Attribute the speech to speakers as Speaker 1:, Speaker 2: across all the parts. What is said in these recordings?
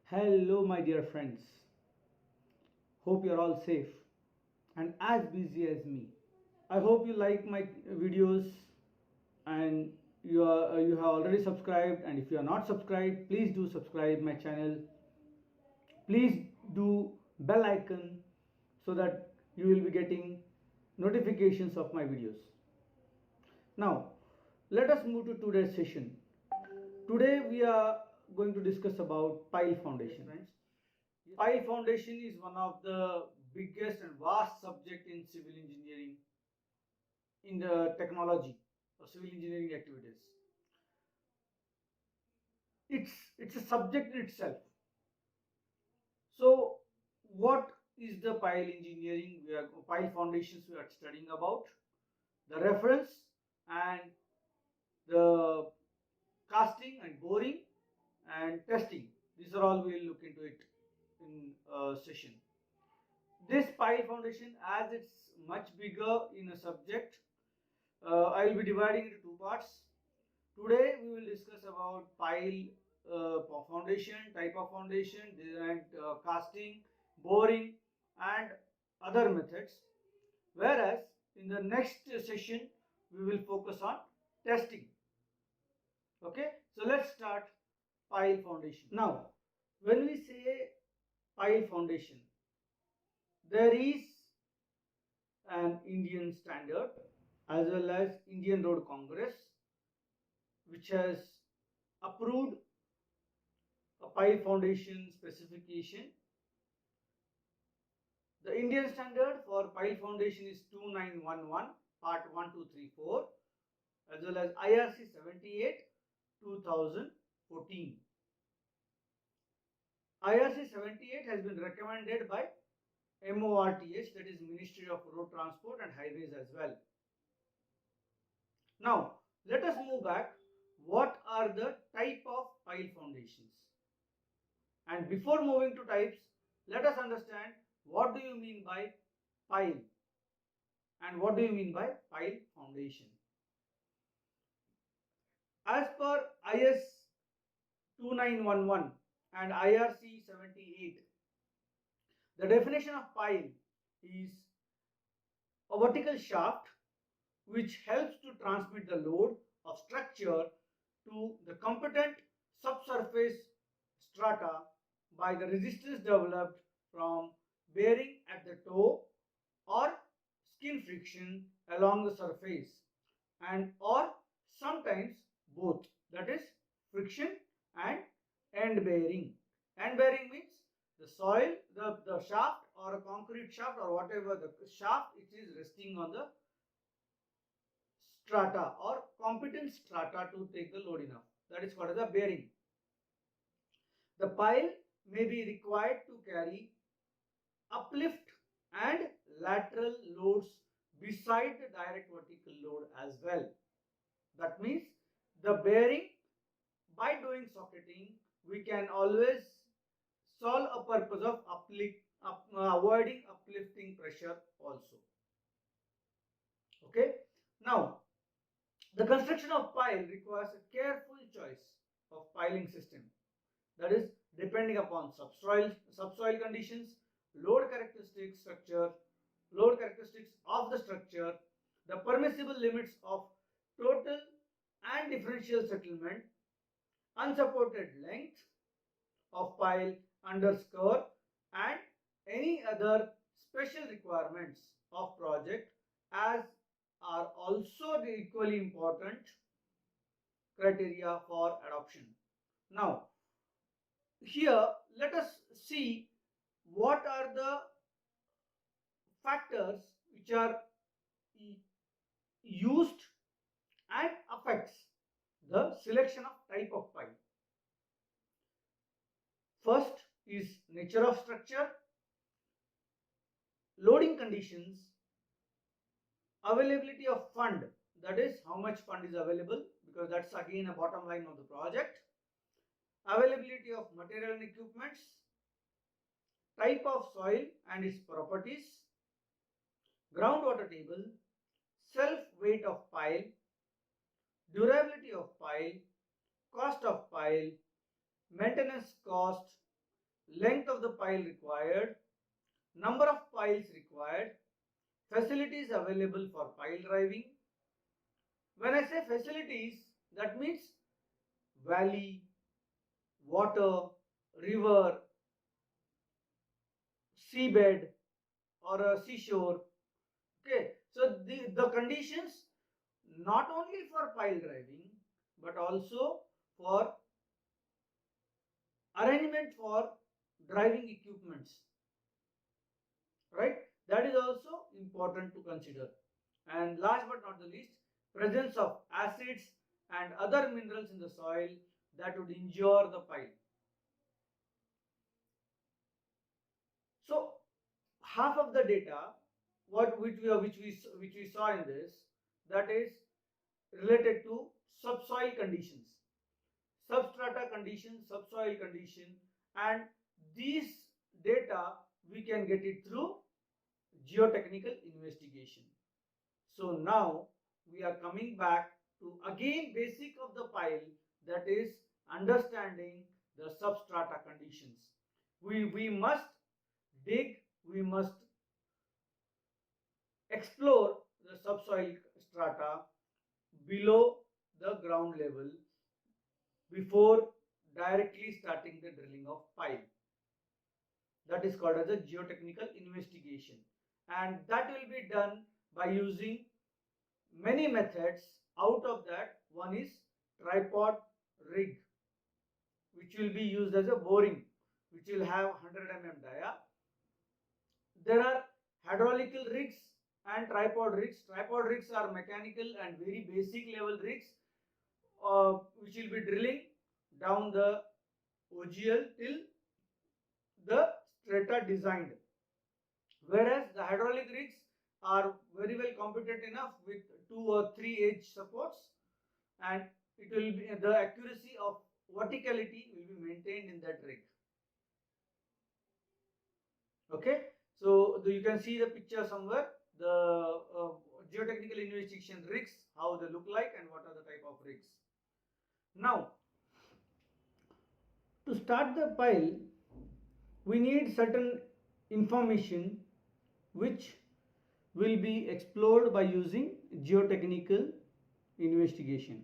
Speaker 1: Hello, my dear friends. Hope you're all safe and as busy as me. I hope you like my videos and you have already subscribed, and if you are not subscribed, please do subscribe my channel. Please do bell icon so that you will be getting notifications of my videos. Now, let us move to today's session. Today we are going to discuss about pile foundation. Friends, pile foundation is one of the biggest and vast subject in civil engineering, in the technology or civil engineering activities. It's a subject in itself. So what is the pile engineering, pile foundations we are studying about, the reference and the casting and boring and testing. These are all we will look into it in a session. This pile foundation, as it's much bigger in a subject, I will be dividing into two parts. Today we will discuss about pile foundation, type of foundation, and casting, boring and other methods. Whereas in the next session we will focus on testing. Okay, so let's start pile foundation. Now, when we say pile foundation, there is an Indian standard as well as Indian Road Congress which has approved a pile foundation specification. The Indian standard for pile foundation is 2911 part 1, 2, 3, 4 as well as IRC 78 2014. IRC 78 has been recommended by MORTH, that is Ministry of Road Transport and Highways as well. Now, let us move back. What are the type of pile foundations? And before moving to types, let us understand what do you mean by pile and what do you mean by pile foundation. As per IS 2911 and IRC 78, the definition of pile is a vertical shaft which helps to transmit the load of structure to the competent subsurface strata by the resistance developed from bearing at the toe or skin friction along the surface, and or sometimes both, that is friction and end bearing. End bearing means the soil, the shaft or a concrete shaft or whatever the shaft, it is resting on the strata or competent strata to take the load enough. That is called as a bearing. The pile may be required to carry uplift and lateral loads beside the direct vertical load as well. That means the bearing, by doing socketing, we can always solve a purpose of avoiding uplifting pressure also. Okay. Now, the construction of pile requires a careful choice of piling system. That is depending upon subsoil conditions, load characteristics of the structure, the permissible limits of total and differential settlement, unsupported length of pile under skirt, and any other special requirements of project as are also the equally important criteria for adoption. Now, here let us see what are the factors which are used and affects the selection of type of pile. First is nature of structure, loading conditions, availability of fund, that is how much fund is available, because that's again a bottom line of the project, availability of material and equipments, type of soil and its properties, groundwater table, self weight of pile, durability of pile, cost of pile, maintenance cost, length of the pile required, number of piles required, facilities available for pile driving. When I say facilities, that means valley, water, river, seabed or a seashore. Okay, so the conditions not only for pile driving but also for arrangement for driving equipments, right? That is also important to consider. And last but not the least, presence of acids and other minerals in the soil that would injure the pile. So half of the data which we saw in this, that is related to subsoil conditions, substrata condition, subsoil condition, and these data we can get it through geotechnical investigation. So now we are coming back to again basic of the pile, that is understanding the substrata conditions. We must dig, we must explore the subsoil strata below the ground level before directly starting the drilling of pile. That is called as a geotechnical investigation, and that will be done by using many methods. Out of that, one is tripod rig, which will be used as a boring, which will have 100 mm dia. There are hydraulical rigs and tripod rigs. Tripod rigs are mechanical and very basic level rigs, which will be drilling down the OGL till the strata designed. Whereas the hydraulic rigs are very well competent enough with 2 or 3 edge supports, and it will be the accuracy of verticality will be maintained in that rig. Okay, so you can see the picture somewhere, the geotechnical investigation rigs, how they look like and what are the type of rigs. Now, to start the pile, we need certain information which will be explored by using geotechnical investigation.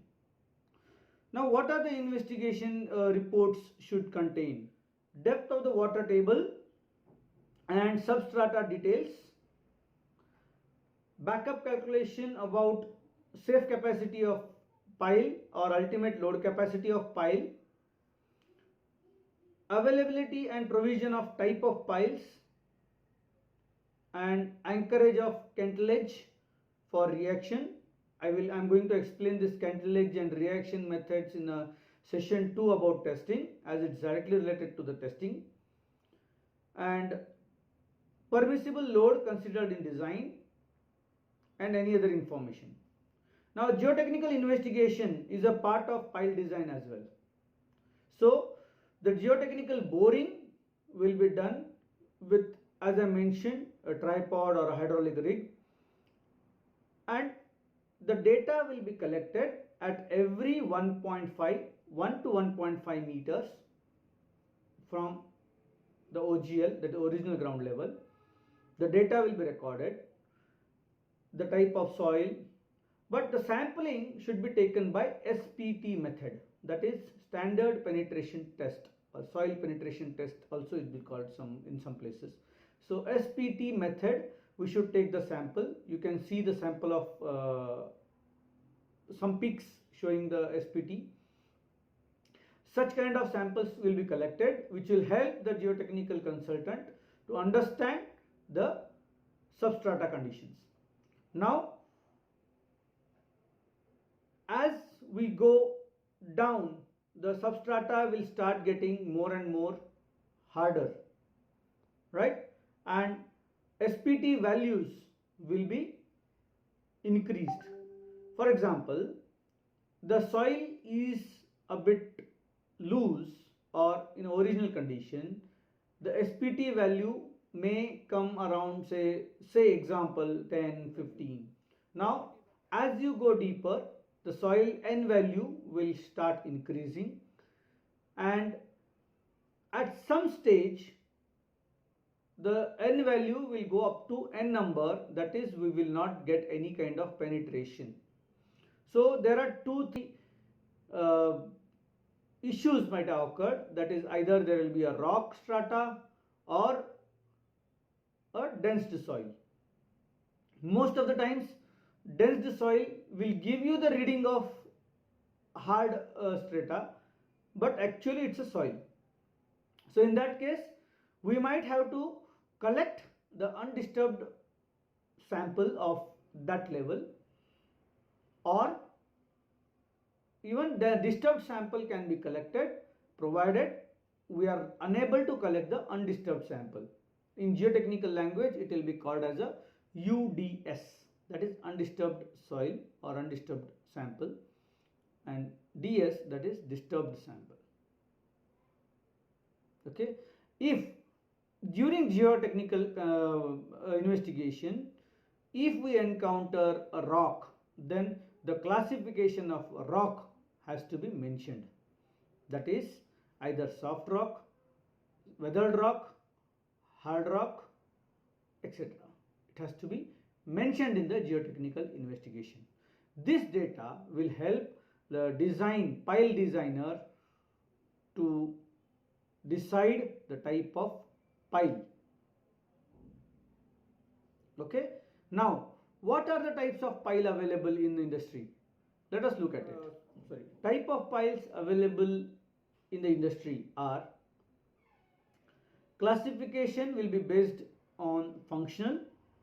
Speaker 1: Now, what are the investigation reports should contain? Depth of the water table and substrata details, backup calculation about safe capacity of pile or ultimate load capacity of pile, availability and provision of type of piles, and anchorage of cartilage for reaction. I'm going to explain this cartilage and reaction methods in a session 2 about testing, as it's directly related to the testing. And permissible load considered in design and any other information. Now, geotechnical investigation is a part of pile design as well. So the geotechnical boring will be done with, as I mentioned, a tripod or a hydraulic rig, and the data will be collected at every 1 to 1.5 meters from the OGL, that original ground level. The data will be recorded, the type of soil, but the sampling should be taken by SPT method, that is standard penetration test, or soil penetration test also it will be called in some places. So SPT method, we should take the sample. You can see the sample of some peaks showing the SPT. Such kind of samples will be collected, which will help the geotechnical consultant to understand the substrata conditions. Now, as we go down, the substrata will start getting more and more harder, right? And SPT values will be increased. For example, the soil is a bit loose or in original condition, the SPT value may come around say example 10, 15. Now, as you go deeper, the soil N value will start increasing, and at some stage the N value will go up to N number, that is we will not get any kind of penetration. So there are three issues might have occurred, that is either there will be a rock strata or a dense soil. Most of the times dense soil will give you the reading of hard strata, but actually it's a soil. So in that case we might have to collect the undisturbed sample of that level, or even the disturbed sample can be collected provided we are unable to collect the undisturbed sample. In geotechnical language it will be called as a UDS, that is undisturbed soil or undisturbed sample, and DS, that is disturbed sample. Okay, if during geotechnical investigation if we encounter a rock, then the classification of rock has to be mentioned, that is either soft rock, weathered rock, hard rock, etc. It has to be mentioned in the geotechnical investigation. This data will help the pile designer to decide the type of pile. Okay, now what are the types of pile available in the industry? Let us look at it. Type of piles available in the industry are: classification will be based on functional,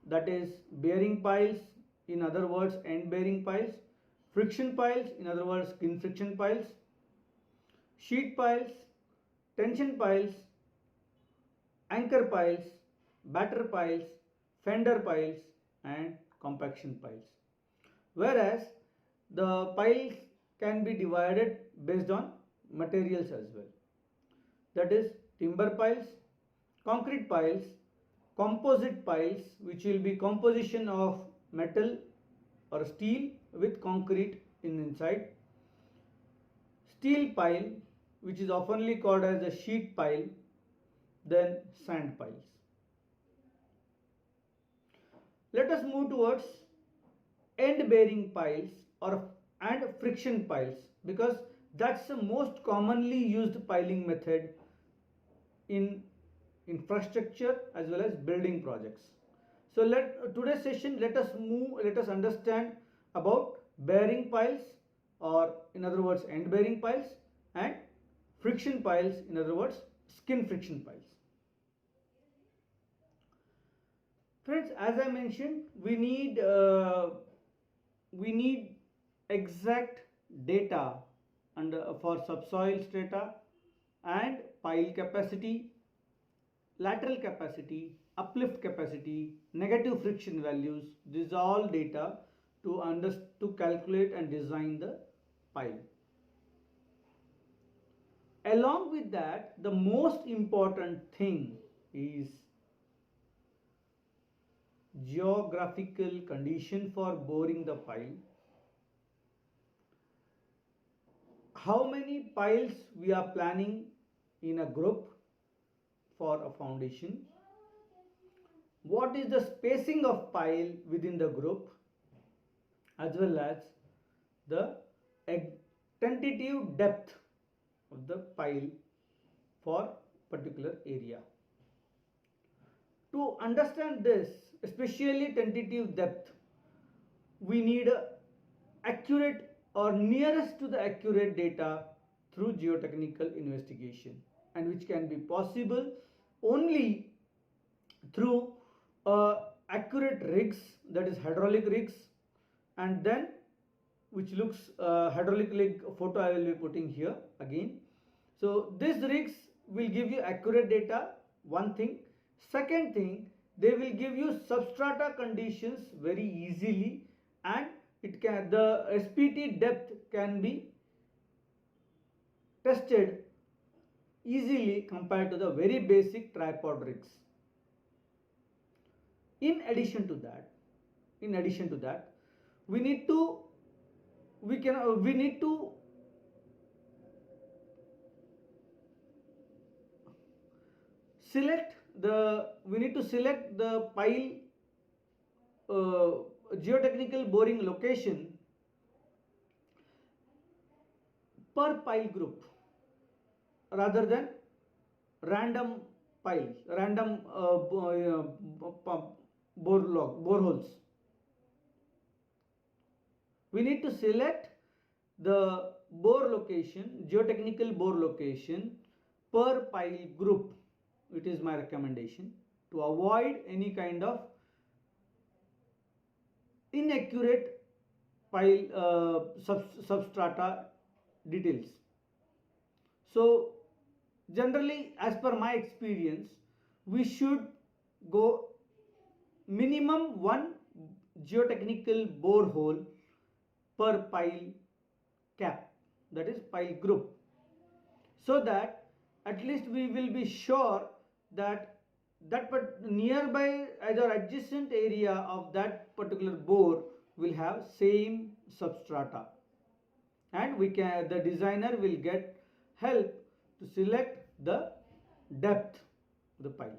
Speaker 1: that is bearing piles, in other words end bearing piles; friction piles, in other words skin friction piles; sheet piles, tension piles, anchor piles, batter piles, fender piles, and compaction piles. Whereas the piles can be divided based on materials as well, that is timber piles, concrete piles, composite piles, which will be composition of metal or steel with concrete inside; steel pile, which is oftenly called as a sheet pile; then sand piles. Let us move towards end bearing piles and friction piles, because that's the most commonly used piling method in infrastructure as well as building projects. So today's session, let us understand about bearing piles, or in other words end bearing piles, and friction piles, in other words skin friction piles. Friends, as I mentioned, we need exact data for subsoil strata and pile capacity, lateral capacity, uplift capacity, negative friction values. These are all data to calculate and design the pile. Along with that, the most important thing is geographical condition for boring the pile. How many piles we are planning in a group for a foundation? What is the spacing of pile within the group, as well as the tentative depth of the pile for particular area. To understand this, especially tentative depth, we need accurate or nearest to the accurate data through geotechnical investigation, and which can be possible only through accurate rigs, that is hydraulic rigs, and then which looks hydraulic rig photo I will be putting here again. So these rigs will give you accurate data, one thing. Second thing, they will give you substrata conditions very easily, and the SPT depth can be tested easily compared to the very basic tripod rigs. In addition to that, we need to we need to select the pile geotechnical boring location per pile group rather than random random boreholes. We need to select the bore location, geotechnical bore location per pile group. It is my recommendation to avoid any kind of inaccurate pile substrata details. So generally, as per my experience, we should go minimum one geotechnical borehole per pile cap, that is pile group, so that at least we will be sure that nearby either adjacent area of that particular bore will have same substrata, and the designer will get help to select the depth of the pile.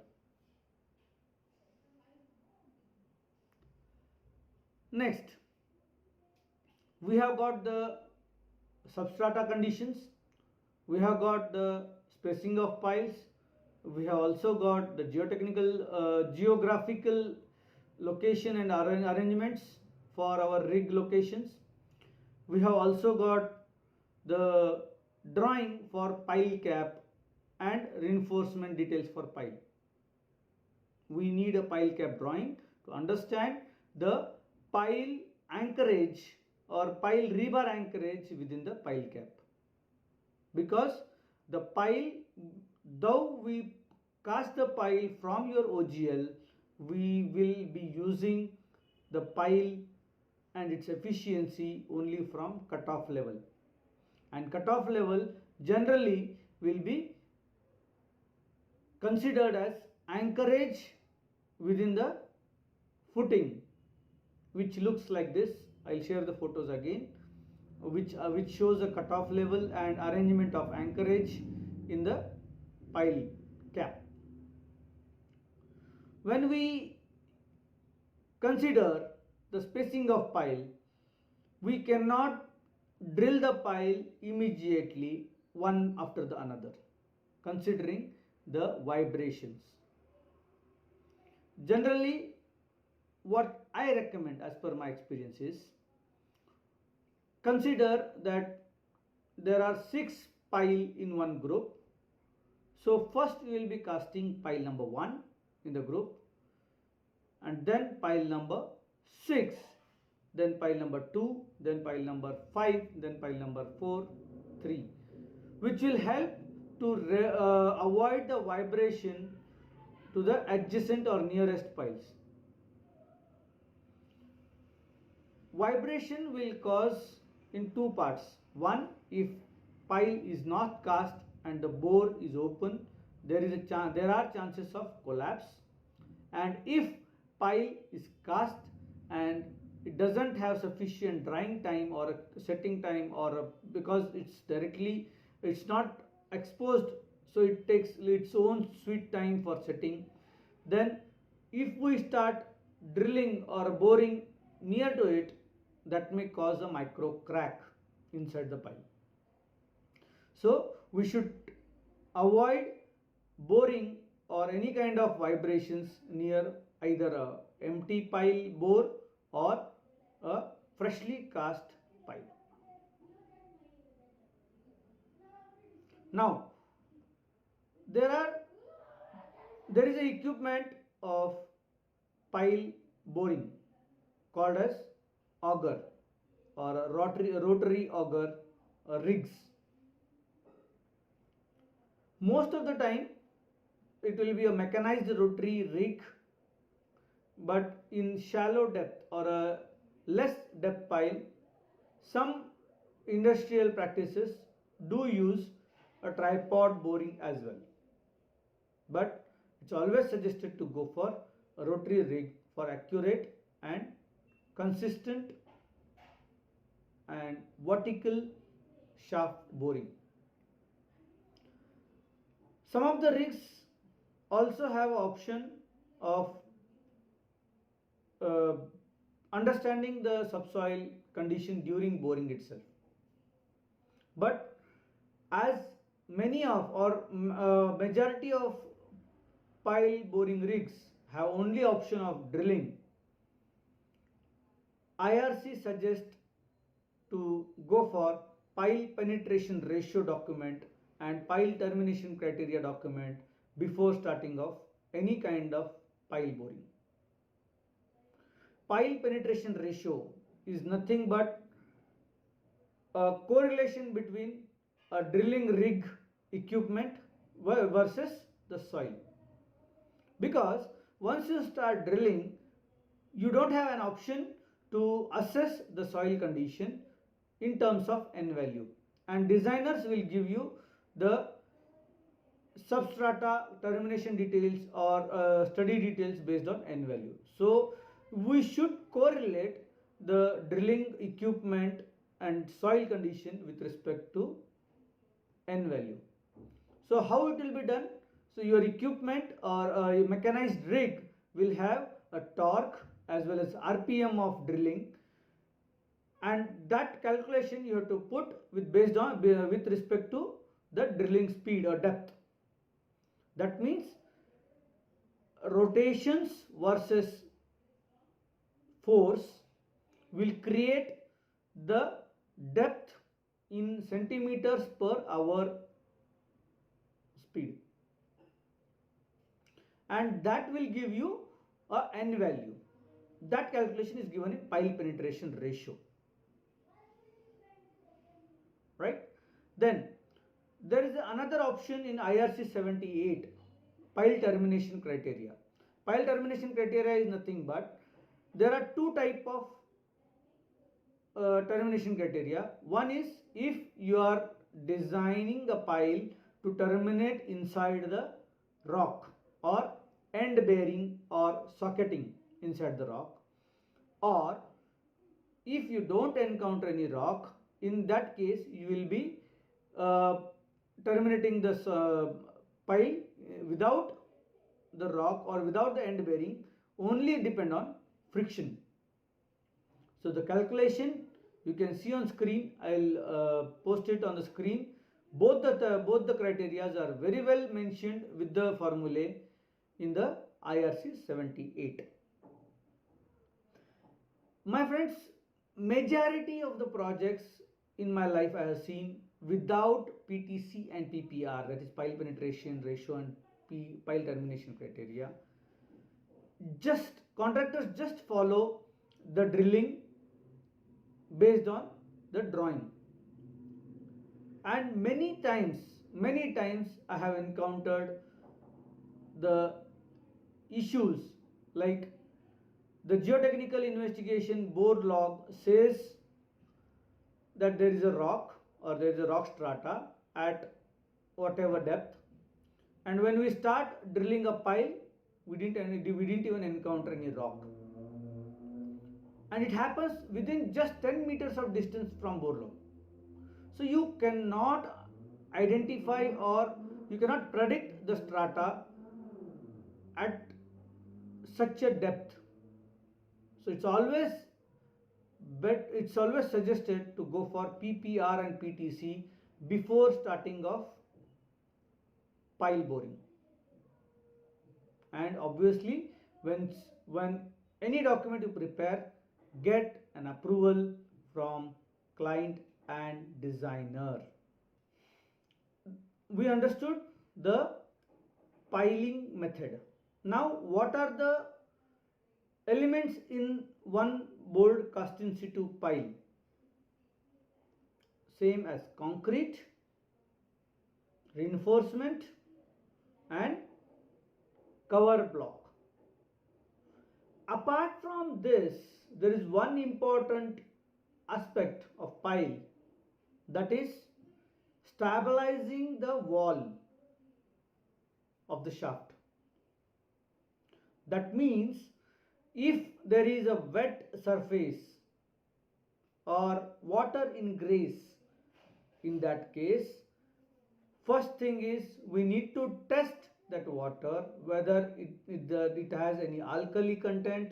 Speaker 1: Next, we have got the substrata conditions, we have got the spacing of piles, we have also got the geographical location and arrangements for our rig locations. We have also got the drawing for pile cap and reinforcement details for pile. We need a pile cap drawing to understand the pile anchorage or pile rebar anchorage within the pile cap, because the pile, though we cast the pile from your OGL, we will be using the pile and its efficiency only from cutoff level, and cutoff level generally will be considered as anchorage within the footing, which looks like this. I'll share the photos again, which shows the cutoff level and arrangement of anchorage in the pile cap. When we consider the spacing of pile, we cannot drill the pile immediately one after the another, considering the vibrations. Generally, what I recommend as per my experience is, consider that there are 6 pile in one group. So first we will be casting pile number 1 in the group, and then pile number 6, then pile number 2, then pile number 5, then pile number 4, 3, which will help to avoid the vibration to the adjacent or nearest piles. Vibration will cause in 2 parts. One, if pile is not cast and the bore is open, there are chances of collapse. And if pile is cast and it doesn't have sufficient drying time or setting time, or because it's not exposed, so it takes its own sweet time for setting, then if we start drilling or boring near to it, that may cause a micro crack inside the pile. So we should avoid boring or any kind of vibrations near either a empty pile bore or a freshly cast pile. Now there is an equipment of pile boring called as auger or a rotary auger rigs. Most of the time it will be a mechanized rotary rig, but in shallow depth or a less depth pile, some industrial practices do use a tripod boring as well, but it's always suggested to go for a rotary rig for accurate and consistent and vertical shaft boring. Some of the rigs also have option of uh, understanding the subsoil condition during boring itself. But as many of or majority of pile boring rigs have only option of drilling, IRC suggests to go for pile penetration ratio document and pile termination criteria document before starting of any kind of pile boring. Pile penetration ratio is nothing but a correlation between a drilling rig equipment versus the soil. Because once you start drilling, you don't have an option to assess the soil condition in terms of N value, and designers will give you the substrata termination details or study details based on N value. So we should correlate the drilling equipment and soil condition with respect to N value. So how it will be done? So your equipment or a mechanized rig will have a torque as well as RPM of drilling, and that calculation you have to put with respect to the drilling speed or depth. That means rotations versus force will create the depth in centimeters per hour speed, and that will give you a N value. That calculation is given in pile penetration ratio, right? Then there is another option in IRC 78, pile termination criteria. Pile termination criteria is nothing but there are two type of termination criteria. One is if you are designing a pile to terminate inside the rock or end bearing or socketing inside the rock, or if you don't encounter any rock, in that case you will be terminating this pile without the rock or without the end bearing, only depend on friction. So the calculation you can see on screen. I'll post it on the screen. Both the criteria are very well mentioned with the formulae in the IRC 78. My friends, majority of the projects in my life I have seen without PTC and PPR, that is pile penetration ratio and pile termination criteria. Just contractors just follow the drilling based on the drawing, and many times I have encountered the issues like the geotechnical investigation bore log says that there is a rock or there is a rock strata at whatever depth, and when we start drilling a pile we didn't even encounter any rock, and it happens within just 10 meters of distance from bore log. So you cannot identify or you cannot predict the strata at such a depth. So it's always suggested to go for PPR and PTC before starting of pile boring. And obviously when any document you prepare, get an approval from client and designer. We understood the piling method. Now what are the elements in one board cast in situ pile? Same as concrete, reinforcement and cover block. Apart from this, there is one important aspect of pile, that is stabilizing the wall of the shaft. That means if there is a wet surface or water ingress. In that case, first thing is we need to test that water whether it has any alkali content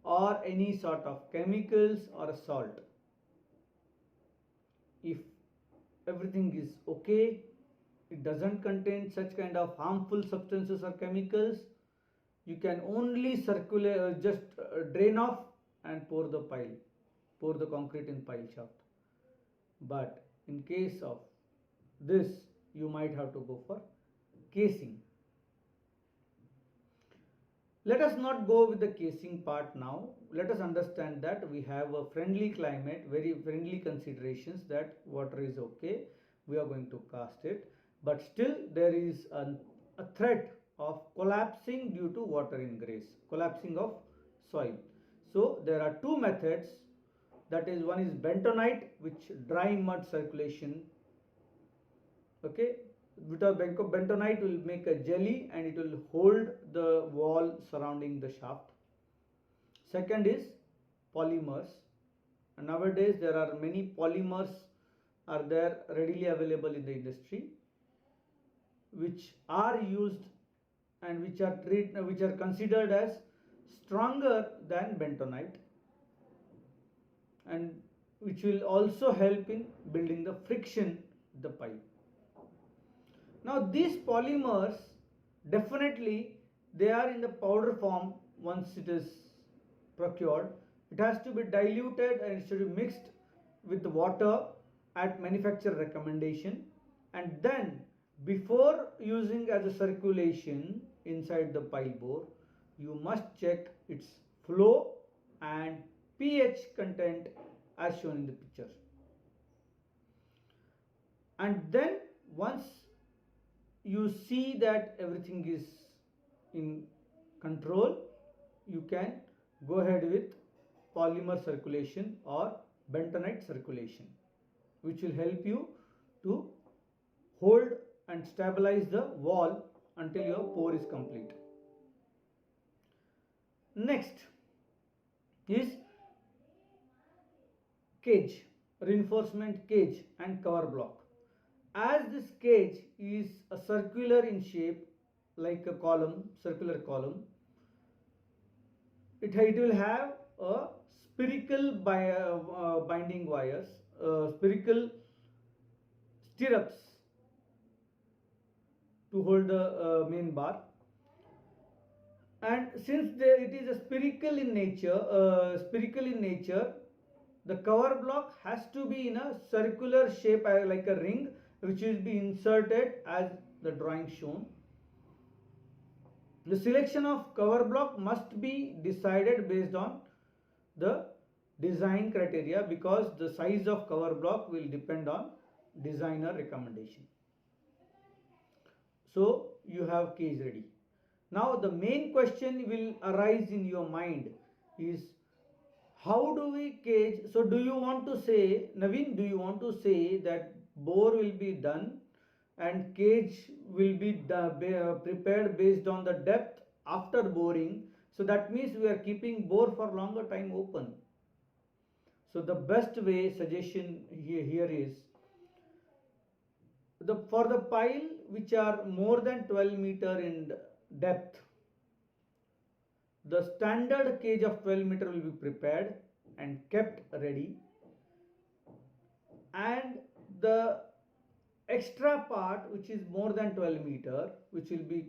Speaker 1: or any sort of chemicals or a salt. If everything is okay, it doesn't contain such kind of harmful substances or chemicals, you can only circulate, just drain off and pour the concrete in pile shaft. But in case of this, you might have to go for casing. Let us not go with the casing part now. Let us understand that we have a friendly climate, very friendly considerations, that water is okay, we are going to cast it, but still there is a threat of collapsing due to water ingress, collapsing of soil. So there are two methods, that is, one is bentonite, which dry mud circulation, okay, because bentonite will make a jelly and it will hold the wall surrounding the shaft. Second is polymers. And nowadays there are many polymers are there readily available in the industry, which are used and which are considered as stronger than bentonite, and which will also help in building the friction in the pipe. Now these polymers, definitely they are in the powder form. Once it is procured, it has to be diluted and it should be mixed with water at manufacturer recommendation, and then before using as a circulation inside the pile bore, you must check its flow and pH content as shown in the picture. And then once you see that everything is in control, you can go ahead with polymer circulation or bentonite circulation, which will help you to hold and stabilize the wall until your pour is complete. Next is cage, reinforcement cage and cover block. As this cage is a circular in shape, like a column, circular column, it will have a spherical binding wires, spherical stirrups to hold the main bar. And since it is a spherical in nature, the cover block has to be in a circular shape, like a ring, which will be inserted as the drawing shown. The selection of cover block must be decided based on the design criteria, because the size of cover block will depend on designer recommendation. So you have cage ready. Now the main question will arise in your mind is, how do we cage? So do you want to say, Naveen, do you want to say that bore will be done and cage will be prepared based on the depth after boring? So that means we are keeping bore for longer time open. So the best way, suggestion here is, for the pile which are more than 12 meter in depth, the standard cage of 12 meter will be prepared and kept ready, and the extra part which is more than 12 meter, which will be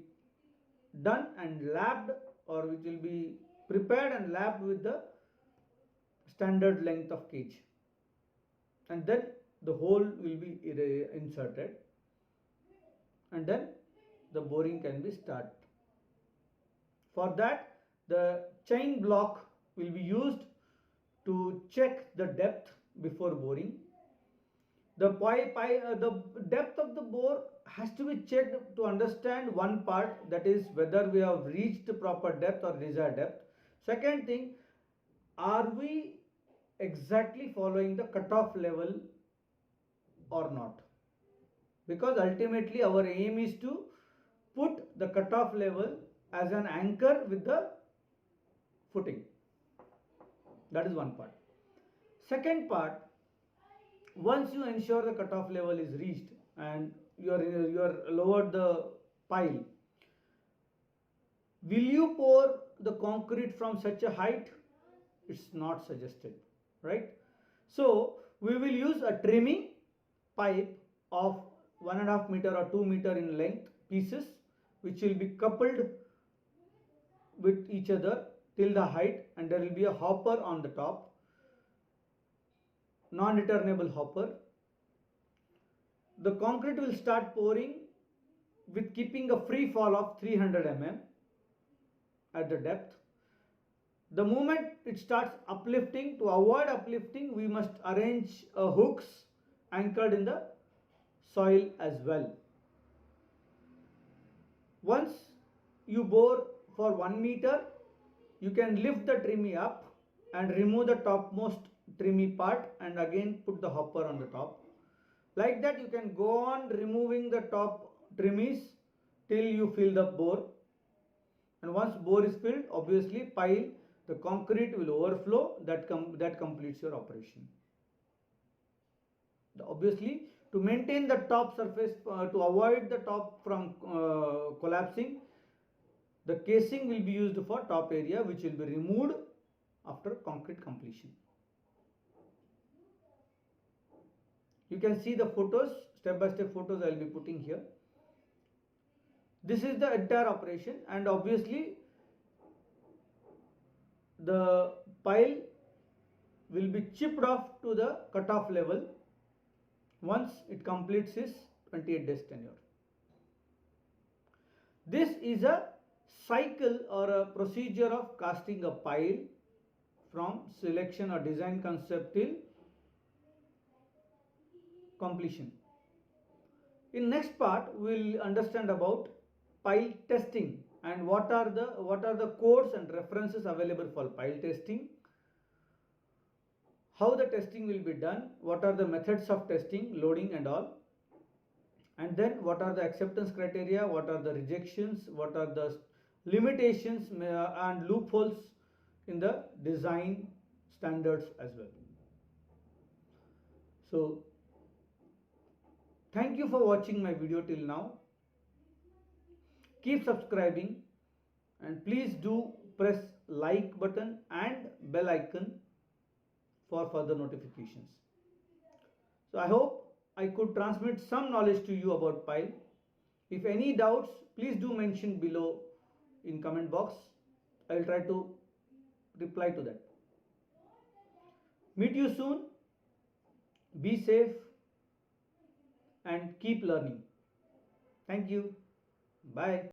Speaker 1: done and lapped, or which will be prepared and lapped with the standard length of cage, and then the hole will be inserted, and then the boring can be started. For that, the chain block will be used to check the depth before boring. The depth of the bore has to be checked to understand one part, that is whether we have reached the proper depth or desired depth. Second thing, are we exactly following the cutoff level or not? Because ultimately our aim is to put the cutoff level as an anchor with the footing. That is one part. Second part, Once you ensure the cutoff level is reached and you are lowered the pile, will you pour the concrete from such a height? It's not suggested, right? So we will use a trimming pipe of 1.5 meter or 2 meter in length pieces, which will be coupled with each other till the height, and there will be a hopper on the top, non-returnable hopper. The concrete will start pouring with keeping a free fall of 300 mm at the depth. The moment it starts uplifting, to avoid uplifting, we must arrange hooks anchored in the soil as well. Once you bore for 1 meter, you can lift the trimmy up and remove the topmost trimmy part and again put the hopper on the top. Like that you can go on removing the top trimmies till you fill the bore, and once bore is filled, obviously pile, the concrete will overflow, that completes your operation. Obviously, to maintain the top surface, to avoid the top from collapsing, the casing will be used for top area, which will be removed after concrete completion. You can see the photos, step by step photos I will be putting here. This is the entire operation, and obviously the pile will be chipped off to the cutoff level once it completes its 28 days tenure. This is a cycle or a procedure of casting a pile from selection or design concept till completion. In next part we will understand about pile testing and what are the codes and references available for pile testing, how the testing will be done, what are the methods of testing, loading and all, and then what are the acceptance criteria, what are the rejections, what are the limitations and loopholes in the design standards as well. So thank you for watching my video till now. Keep subscribing and please do press like button and bell icon for further notifications. So I hope I could transmit some knowledge to you about pile. If any doubts, please do mention below in comment box. I will try to reply to that. Meet you soon. Be safe and keep learning. Thank you. Bye.